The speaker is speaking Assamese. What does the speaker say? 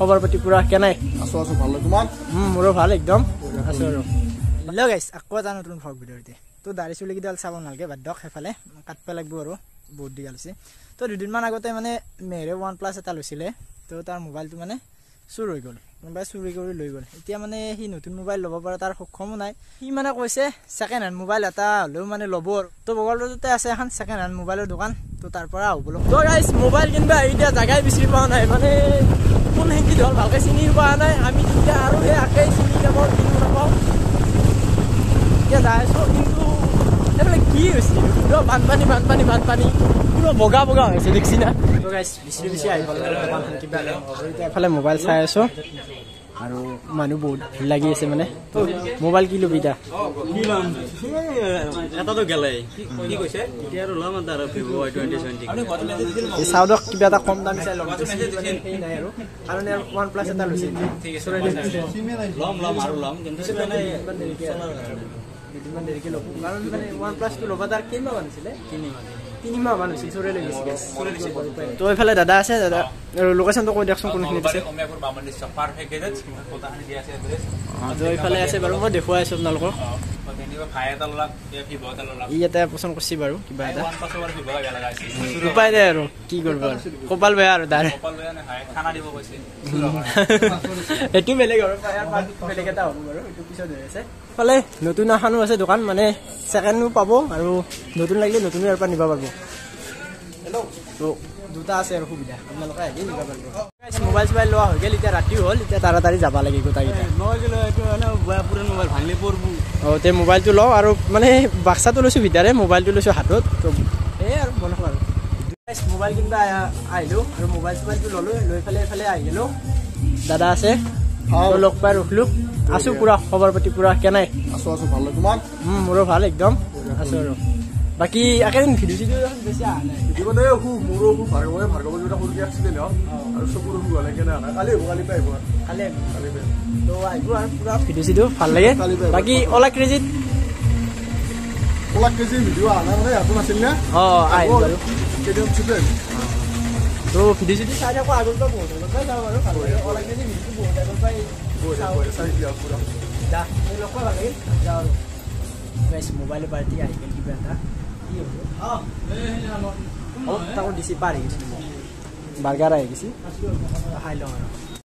খবৰ পাতি পুৰা কেনে আছো ভালো তোমাৰ মোৰো ভাল একদম আছো আৰু হেল্ল' গাইস আকৌ এটা নতুন ভ্লগ ভিডিঅ'তে তো দাড়ি চুলি কিডাল চাব নালগে বাদ দক হেফালে কাটব লাগিব আৰু বহুত দিগাল আছে তো দুদিনমান আগতে মানে মেৰে OnePlus এটা লৈছিলে তো তাৰ মোবাইলটো মানে চুৰ হৈ গ'ল মোবাইল চুৰি কৰি লৈ গ'ল এতিয়া মানে সি নতুন মোবাইল ল'ব পৰা তাৰ সক্ষমো নাই সি মানে কৈছে সেকেন্ড হ্যান্ড মোবাইল এটা হ'লেও মানে ল'ব তো বগলটোতে আছে এখন সেকেন্ড হ্যান্ড মোবাইলৰ দোকান তো তাৰ পৰা আহবলো তো গাইস মোবাইল কিনবা এতিয়া জাগাই বিচাৰি পোৱা নাই মানে কোন হেঁকি ধল ভালকে চিনি পোৱা নাই আমি এতিয়া আৰু সেই আকেই চিনি নাপাওঁ কিনো নাপাওঁ এতিয়া যাই আছো কিন্তু এইফালে কি হৈছে পুৰা বানপানী পুৰা বগা হৈছে দেখছি না তো গাইস বেছি আহি গ'ল কিবা এতিয়া এফালে মোবাইল চাই আছো আৰু মানুহ বহুত ভিৰ লাগি আছে মানে তো মোবাইল কি লবি এটা তো গেলে কি কৈছে এতিয়া আৰু লম তাৰ Vivo Y2070 এই সাউদক কিবা এটা কম দাম চাই লম এই নাই আৰু কাৰণ ইয়াৰ OnePlus এটা লৈছে ঠিক আছে লম আৰু লম কিন্তু দুদিনমান দেৰিকে ল'ব কাৰণ মানে OnePlus টো ল'ব তাৰ কিমান আনিছিলে 3 মাহ মান হৈছে চৰে লৈ গৈছে তো এইফালে দাদা আছে দাদা লোকেশনটো কৈ দেখছোন কোনখিনি আছে অমিয়াপুৰ বামন্দি চপাৰ ফেকেজ কোটাখানি দিয়া আছে এড্ৰেছ তো এইফালে আছে বাৰু মই দেখুৱাই আছো আপোনালোকক ইয়াতে পছন্দ কৰিছি বাৰু কিবা এটা উপায় নাই আৰু কি কৰিব আৰু কপাল বেয়া আৰু তাৰ এইটো বেলেগ আৰু বেলেগ এটা হ'ব বাৰু এইটো পিছত হৈ আছে ফালে নতুন এখনো আছে দোকান মানে সেকেন্ডও পাব আৰু নতুন লাগিলে নতুন ইয়াৰ পৰা নিব পাৰিব তো দুটা আছে আৰু সুবিধা আপোনালোকে আহি নিব পাৰিব মোবাইল লোৱা হৈ গ'ল এতিয়া ৰাতি হ'ল এতিয়া তাড়াতাড়ি যাব লাগে গোটাকেইটা পুৰনো মোবাইল ভাঙলে পড়বো তে মোবাইলটো লওঁ আৰু মানে বাক্সাটো লৈছোঁ ভিতৰে মোবাইলটো লৈছোঁ হাতত তো এই আৰু বনাব আৰু মোবাইল কিনিব আহিলোঁ আৰু মোবাইলটো ল'লোঁ লৈ পেলাই এইফালে আহি গ'লোঁ দাদা আছে লগ পাই ৰখিলোঁ আছোঁ পুৰা খবৰ পাতি পুৰা কেনে আছো ভালো তোমাৰ মোৰো ভাল একদম আছোঁ আৰু বাকী একেদিন ভিডিঅ' বেছি অহা নাই মানে মোৰো ভাৰ্গৱ যেটা সৰুকে এক্সিডেণ্ট হ'ল আৰু চকুৰ ভালকে নাই কালি পাই আহিব তো আহিব আৰু পুৰা ভিডিঅ' ভাল লাগে বাকী অলা ক্ৰেজিত ভিডিঅ' অহা নাই মানে ইয়াতো নাছিল নে আহিব বাৰু কেইদিন তো ভিডিঅ' চাই থাকোঁ আগৰ পৰা বহুত আগৰ পৰাই যাওঁ আৰু ভাল লাগে অলা ক্ৰেজি ভিডিঅ'টো বহুত আগৰ পৰাই চাই দিয়া পুৰা যা লগ পাই ভাল লাগিল যাওঁ আৰু মোবাইলৰ পাৰ্টি আহি গ'ল কিবা এটা তাকো দিছি পাৰ আহি গৈছে বাৰ্গাৰ আহি গৈছে খাই লওঁ আৰু